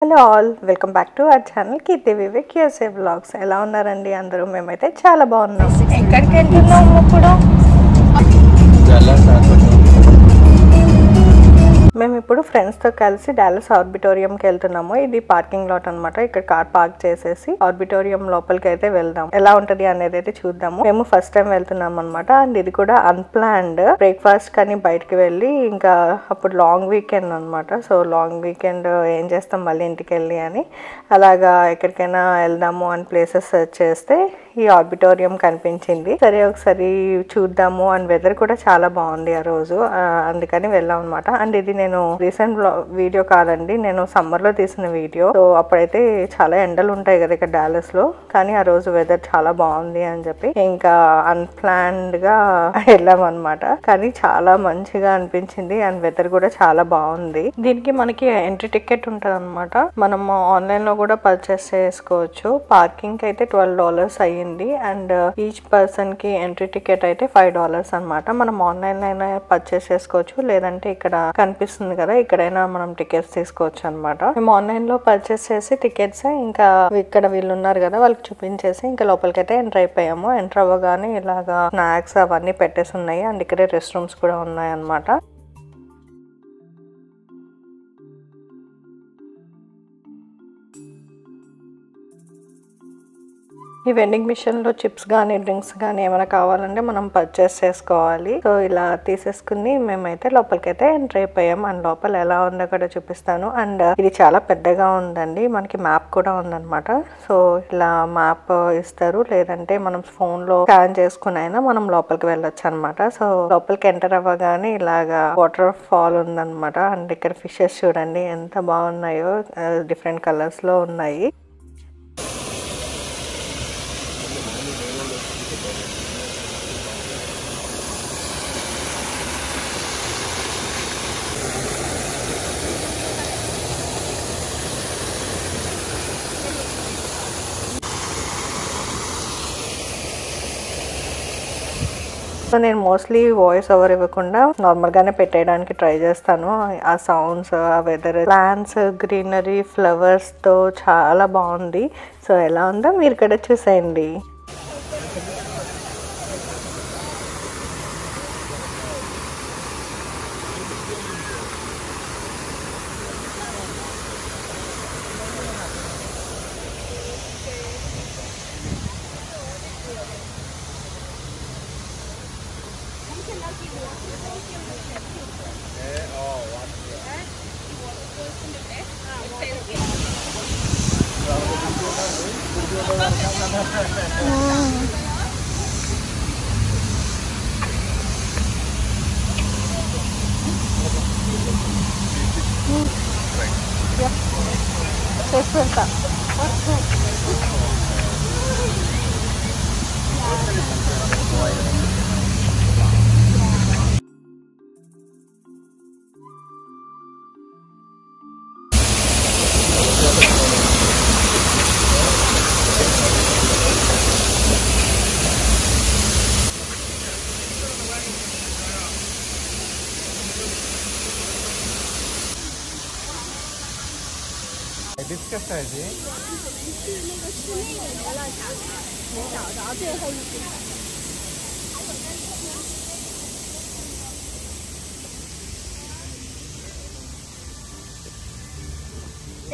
Hello all, welcome back to our channel Keerthi Vivek USA vlogs. ఎలా ఉన్నారండి అందరూ? మేమైతే చాలా బాగున్నాం. ఎక్కడికి వెళ్తున్నాము ఇప్పుడు? మేము ఇప్పుడు ఫ్రెండ్స్తో కలిసి డాలస్ ఆర్బిటోరియంకి వెళ్తున్నాము. ఇది పార్కింగ్ లాట్ అనమాట. ఇక్కడ కార్ పార్క్ చేసేసి ఆర్బిటోరియం లోపలికి అయితే వెళ్దాం. ఎలా ఉంటది అనేది అయితే చూద్దాము. మేము ఫస్ట్ టైం వెళ్తున్నాం అనమాట. అండ్ ఇది కూడా అన్ప్లాన్డ్. బ్రేక్ఫాస్ట్ కానీ బయటకు వెళ్ళి ఇంకా అప్పుడు లాంగ్ వీకెండ్ అనమాట. సో లాంగ్ వీకెండ్ ఏం చేస్తాం మళ్ళీ ఇంటికి వెళ్ళి అని అలాగా ఎక్కడికైనా వెళ్దాము అని ప్లేసెస్ సెర్చ్ చేస్తే ఈ ఆర్బిటోరియం కనిపించింది. సరే ఒకసారి చూద్దాము. అండ్ వెదర్ కూడా చాలా బాగుంది ఆ రోజు, అందుకని వెళ్ళాం అనమాట. అండ్ ఇది నేను రీసెంట్ వీడియో కాదండి, నేను సమ్మర్ లో తీసిన వీడియో. సో అప్పుడైతే చాలా ఎండలు ఉంటాయి కదా ఇక్కడ డాలస్ లో, కానీ ఆ రోజు వెదర్ చాలా బాగుంది అని చెప్పి ఇంకా అన్ప్లాన్డ్ గా వెళ్ళాం అనమాట. కానీ చాలా మంచిగా అనిపించింది అండ్ వెదర్ కూడా చాలా బాగుంది. దీనికి మనకి ఎంట్రీ టికెట్ ఉంటుంది అనమాట. మనం ఆన్లైన్ లో కూడా పర్చేస్ చేసుకోవచ్చు. పార్కింగ్ అయితే $12 అయ్యింది. అండ్ ఈచ్ పర్సన్ కి ఎంట్రీ టికెట్ అయితే $5 అనమాట. మనం ఆన్లైన్ లో అయినా పర్చేస్ చేసుకోవచ్చు, లేదంటే ఇక్కడ కనిపిస్తుంది కదా ఇక్కడైనా మనం టికెట్స్ తీసుకోవచ్చు అనమాట. మేము ఆన్లైన్ లో పర్చేస్ చేసి టికెట్స్ ఇంకా ఇక్కడ వీళ్ళు ఉన్నారు కదా వాళ్ళకి చూపించేసి ఇంకా లోపలికి అయితే ఎంటర్ అయిపోయాము. ఎంటర్ అవ్వగానే ఇలాగా స్నాక్స్ అవన్నీ పెట్టేసి ఉన్నాయి. అండ్ ఇక్కడే రెస్ట్ రూమ్స్ కూడా ఉన్నాయి అనమాట. ఈ వెండింగ్ మిషన్ లో చిప్స్ గానీ డ్రింక్స్ గానీ ఏమైనా కావాలంటే మనం పర్చేస్ చేసుకోవాలి. సో ఇలా తీసేసుకుని మేమైతే లోపలికైతే ఎంటర్ అయిపోయాం. అండ్ లోపల ఎలా ఉందో కూడా చూపిస్తాను. అండ్ ఇది చాలా పెద్దగా ఉందండి. మనకి మ్యాప్ కూడా ఉందన్నమాట. సో ఇలా మ్యాప్ ఇస్తారు, లేదంటే మనం ఫోన్ లో స్కాన్ చేసుకుని అయినా మనం లోపలికి వెళ్ళొచ్చు అనమాట. సో లోపలికి ఎంటర్ అవ్వగానే ఇలాగా వాటర్ ఫాల్ ఉందన్నమాట. అండ్ ఇక్కడ ఫిషెస్ చూడండి ఎంత బాగున్నాయో, డిఫరెంట్ కలర్స్ లో ఉన్నాయి. సో నేను మోస్ట్లీ వాయిస్ ఓవర్ ఇవ్వకుండా నార్మల్ గానే పెట్టేయడానికి ట్రై చేస్తాను. ఆ సౌండ్స్, ఆ వెదర్, ప్లాంట్స్, గ్రీనరీ, ఫ్లవర్స్ తో చాలా బాగుంది. సో ఎలా ఉందో మీరు ఇక్కడ చూసేయండి. डिस्कस है जी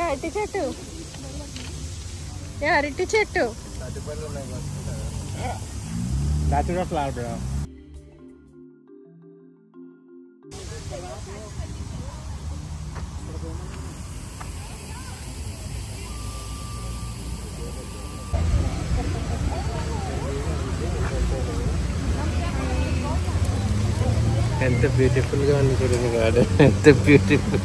అరటి చెట్టు, అరటి చెట్టు नेचुरल फ्लावर ब्रो ఎంత బ్యూటిఫుల్ గా ఉంది చూడండి గార్డెన్, ఎంత బ్యూటిఫుల్.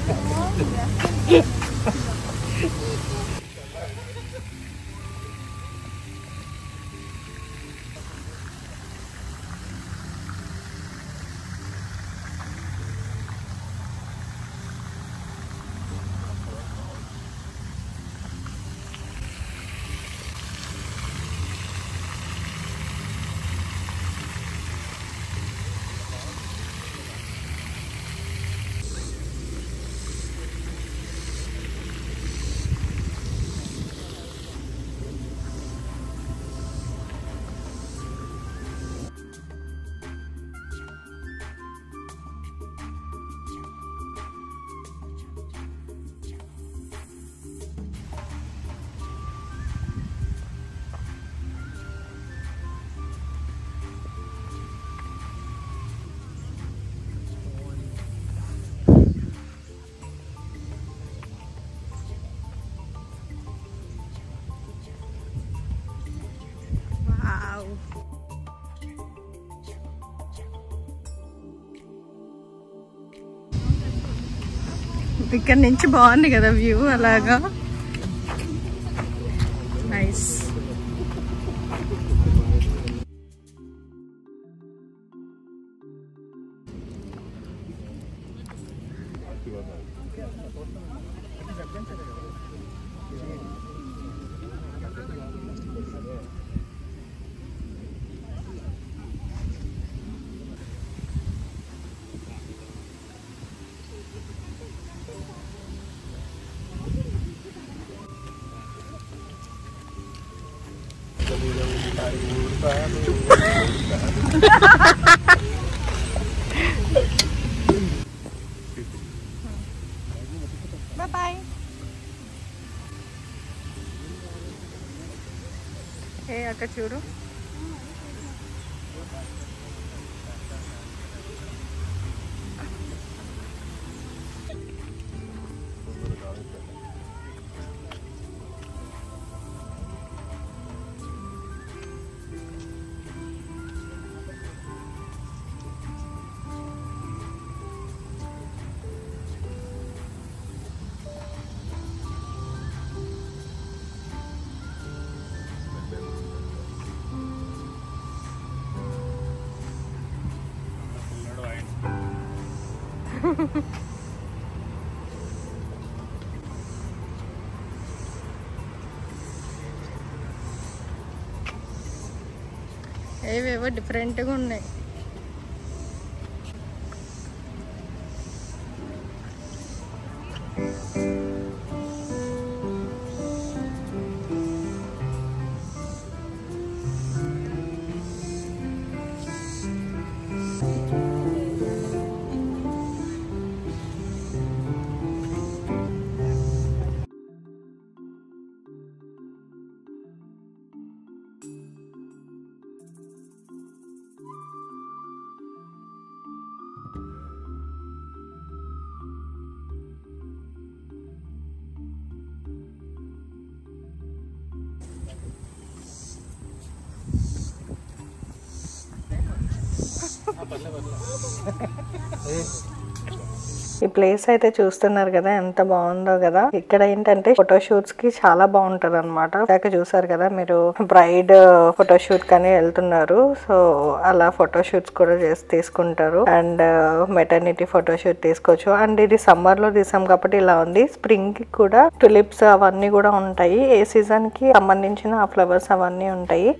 ఇక్కడ నుంచి బాగుంది కదా వ్యూ అలాగా నైస్. Bye-bye. ఏ అక్కడ చూడు. ఏవేవో డిఫరెంట్గా ఉన్నాయి. ఈ ప్లేస్ అయితే చూస్తున్నారు కదా ఎంత బాగుందో కదా. ఇక్కడ ఏంటంటే ఫోటోషూట్స్ కి చాలా బాగుంటది అనమాట. ఇందాక చూసారు కదా మీరు బ్రైడ్ ఫోటోషూట్ కని వెళ్తున్నారు. సో అలా ఫోటోషూట్స్ కూడా తీసుకుంటారు. అండ్ మెటర్నిటీ ఫోటోషూట్ తీసుకోవచ్చు. అండ్ ఇది సమ్మర్ లో తీసాం కాబట్టి ఇలా ఉంది. స్ప్రింగ్ కి కూడా టులిప్స్ అవన్నీ కూడా ఉంటాయి. ఏ సీజన్ కి సంబంధించిన ఆ ఫ్లవర్స్ అవన్నీ ఉంటాయి.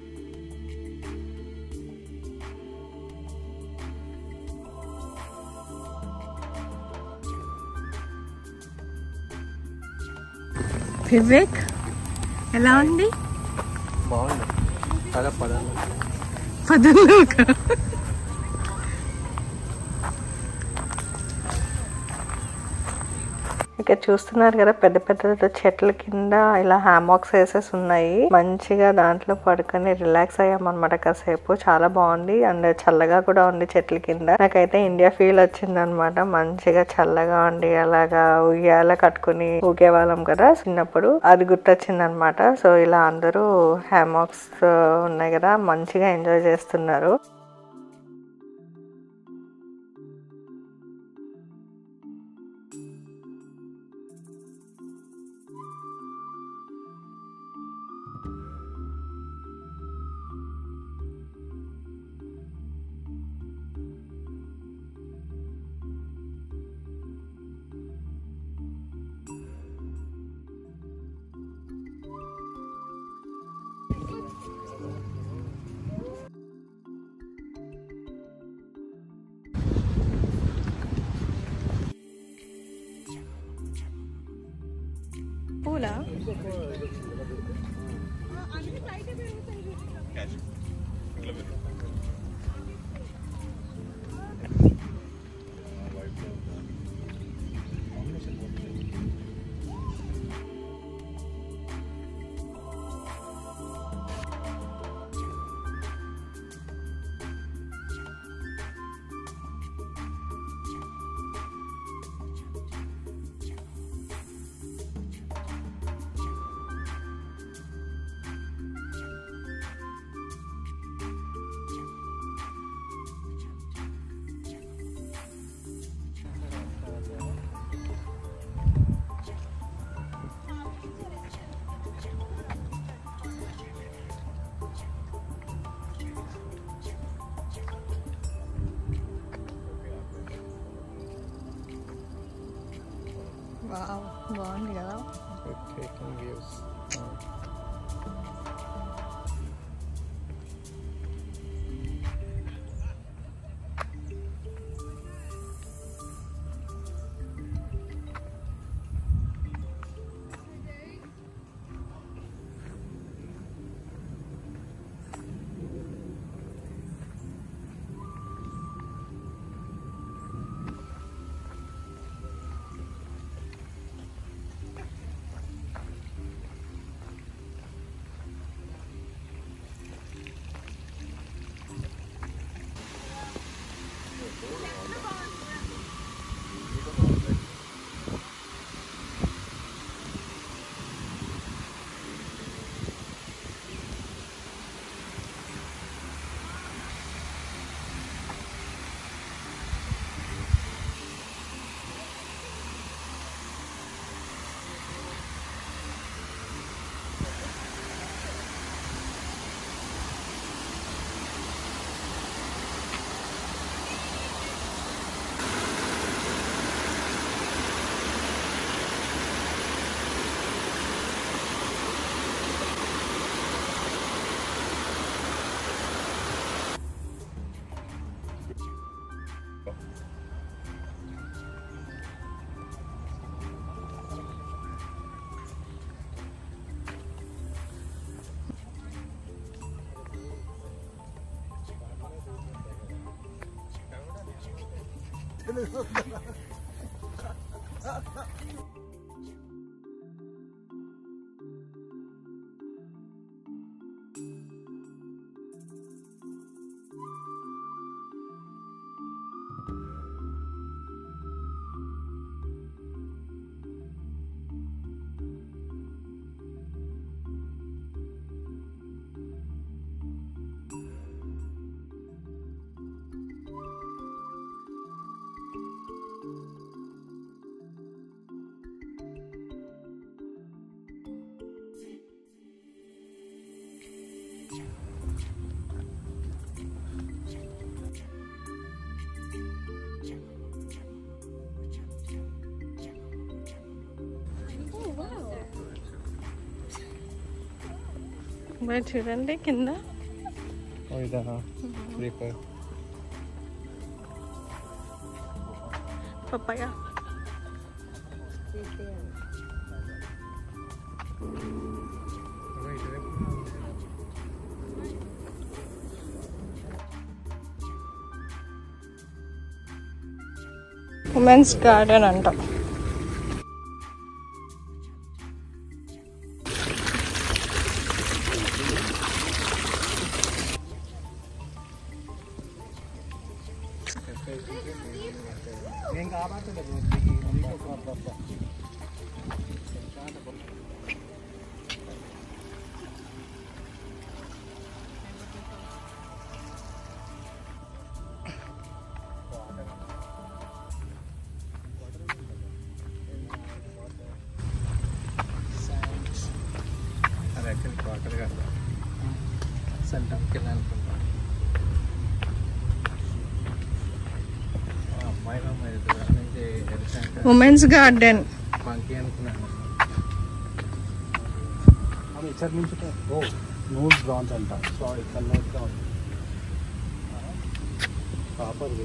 వివేక్ ఎలా ఉంది? బాగుంది. పదంలోక ఇక్కడ చూస్తున్నారు కదా పెద్ద పెద్ద చెట్ల కింద ఇలా హ్యామాక్స్ వేసేసి ఉన్నాయి. మంచిగా దాంట్లో పడుకొని రిలాక్స్ అయ్యామన్నమాట కాసేపు. చాలా బాగుంది. అండ్ చల్లగా కూడా ఉంది చెట్ల కింద. నాకైతే ఇండియా ఫీల్ వచ్చింది అనమాట. మంచిగా చల్లగా ఉండి అలాగా ఉయ్యాల కట్టుకుని ఊగేవాళ్ళం కదా చిన్నప్పుడు, అది గుర్తొచ్చింది అనమాట. సో ఇలా అందరూ హ్యామాక్స్ ఉన్నాయి కదా మంచిగా ఎంజాయ్ చేస్తున్నారు. పూల వావ్, బాగుంది కదా. Taking views. మరి చూడండి కింద. ఇదా స్లీపర్ పప్పాయ. ఉమెన్స్ గార్డెన్ అంట. సెంటర్కి వెళ్ళాలనుకుంటా. ఉమెన్స్ గార్డెన్ మంకీ అనుకున్నాను. ఇక్కడ నుంచి నోట్ బ్రాంచ్ అంట. సో ఇక్కడ నోట్ బ్రాంచ్ ప్రాపర్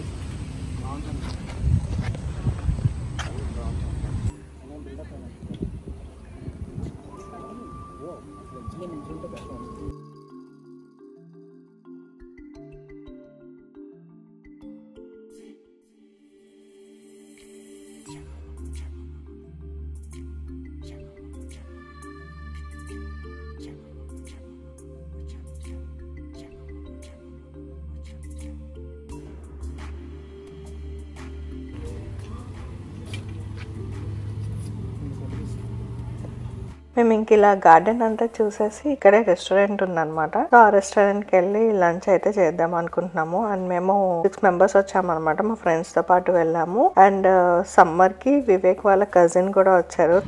మేము ఇంక ఇలా గార్డెన్ అంతా చూసేసి ఇక్కడే రెస్టారెంట్ ఉందన్నమాట. సో ఆ రెస్టారెంట్కి వెళ్ళి లంచ్ అయితే చేద్దాం అనుకుంటున్నాము. అండ్ మేము 6 మెంబర్స్ వచ్చామన్నమాట. మా ఫ్రెండ్స్ తో పాటు వెళ్ళాము. అండ్ సమ్మర్ కి వివేక్ వాళ్ళ కజిన్ కూడా వచ్చారు.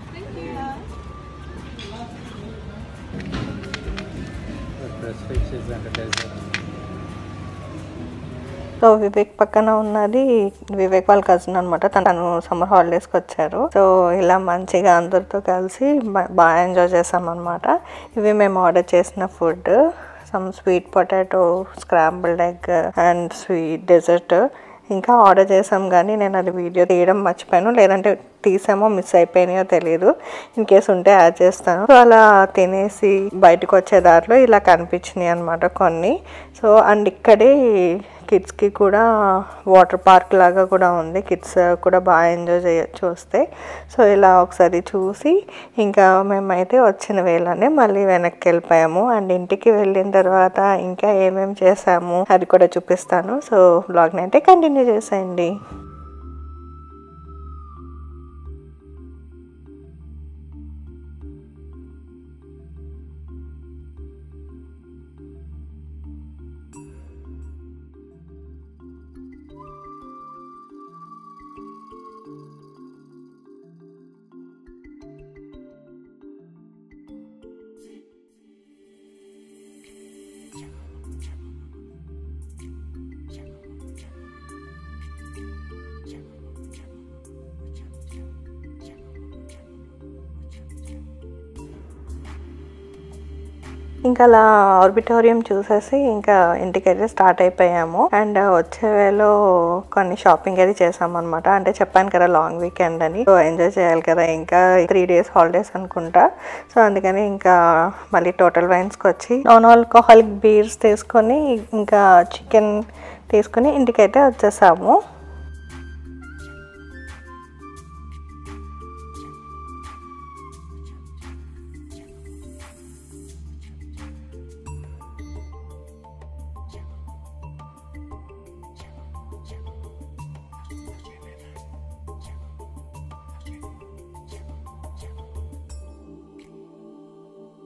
సో వివేక్ పక్కన ఉన్నది వివేక్ వాళ్ళ కజిన్ అనమాట. తను సమ్మర్ హాలిడేస్ కి వచ్చారు. సో ఇలా మంచిగా అందరితో కలిసి బాగా ఎంజాయ్ చేసాం అనమాట. ఇవి మేము ఆర్డర్ చేసిన food, some sweet potato, scrambled egg and sweet dessert. ఇంకా ఆర్డర్ చేసాం కానీ నేను అది వీడియో తీయడం మర్చిపోయాను, లేదంటే తీసామో మిస్ అయిపోయినాయో తెలియదు. ఇన్ కేసు ఉంటే యాడ్ చేస్తాను. సో అలా తినేసి బయటకు వచ్చే దారిలో ఇలా కనిపించినాయి అనమాట కొన్ని. సో అండ్ ఇక్కడే కిడ్స్కి కూడా వాటర్ పార్క్ లాగా కూడా ఉంది. కిడ్స్ కూడా బాగా ఎంజాయ్ చేయొచ్చు వస్తే. సో ఇలా ఒకసారి చూసి ఇంకా మేమైతే వచ్చిన వేళనే మళ్ళీ వెనక్కి వెళ్ళిపోయాము. అండ్ ఇంటికి వెళ్ళిన తర్వాత ఇంకా ఏమేమి చేసాము అది కూడా చూపిస్తాను. సో బ్లాగ్ని అయితే కంటిన్యూ చేసేయండి. ఇంకా అలా ఆర్బిటోరియం చూసేసి ఇంకా ఇంటికైతే స్టార్ట్ అయిపోయాము. అండ్ వచ్చేవేలో కొన్ని షాపింగ్ అయితే చేసాం అనమాట. అంటే చెప్పాను కదా లాంగ్ వీకెండ్ అని, సో ఎంజాయ్ చేయాలి కదా, ఇంకా 3 days హాలిడేస్ అనుకుంటా. సో అందుకని ఇంకా మళ్ళీ టోటల్ వైన్స్కి వచ్చి నాన్ ఆల్కహాలిక్ బీర్స్ తీసుకొని ఇంకా చికెన్ తీసుకొని ఇంటికైతే వచ్చేసాము.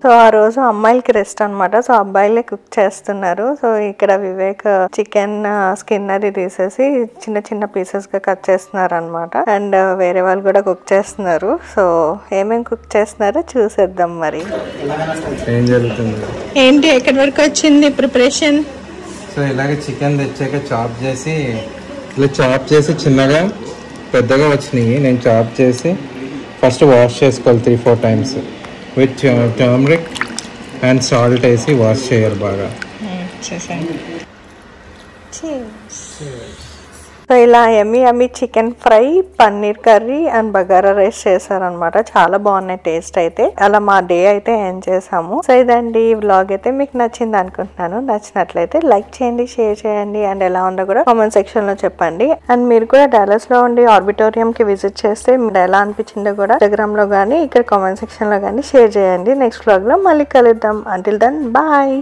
సో ఆ రోజు అమ్మాయిలకి రెస్ట్ అనమాట. సో అబ్బాయిలే కుక్ చేస్తున్నారు. సో ఇక్కడ వివేక్ చికెన్ స్కిన్ అది తీసేసి చిన్న చిన్న పీసెస్ గా కట్ చేస్తున్నారు అనమాట. అండ్ వేరే వాళ్ళు కూడా కుక్ చేస్తున్నారు. సో ఏమేమి కుక్ చేస్తున్నారో చూసేద్దాం. మరి ఏం జరుగుతుంది ఏంటి, ఎక్కడి వరకు వచ్చింది ప్రిపరేషన్? సో ఇలాగే చికెన్ తెచ్చాక చాప్ చేసి ఇలా చాప్ చేసి చిన్నగా పెద్దగా వచ్చినాయి. నేను చాప్ చేసి ఫస్ట్ వాష్ చేసుకోవాలి 3-4 times with turmeric and salt వేసి వాష్ చేయాలి బాగా. సో ఇలా ఎమ్మి chicken fry, paneer curry and bagara rice చేశారనమాట. చాలా బాగున్నాయి టేస్ట్ అయితే. అలా మా డే అయితే ఎండ్ చేసాము. సో ఇదండి వ్లాగ్ అయితే మీకు నచ్చింది అనుకుంటున్నాను. నచ్చినట్లయితే లైక్ చేయండి, షేర్ చేయండి అండ్ ఎలా ఉందో కూడా కామెంట్ సెక్షన్ లో చెప్పండి. అండ్ మీరు కూడా డాలస్ లో ఉండి ఆర్బిటోరియం కి విజిట్ చేస్తే మీరు ఎలా అనిపించిందో కూడా ఇన్స్టాగ్రామ్ లో గానీ ఇక్కడ కామెంట్ సెక్షన్ లో గానీ షేర్ చేయండి. నెక్స్ట్ వ్లాగ్ లో మళ్ళీ కలుద్దాం. Until then bye.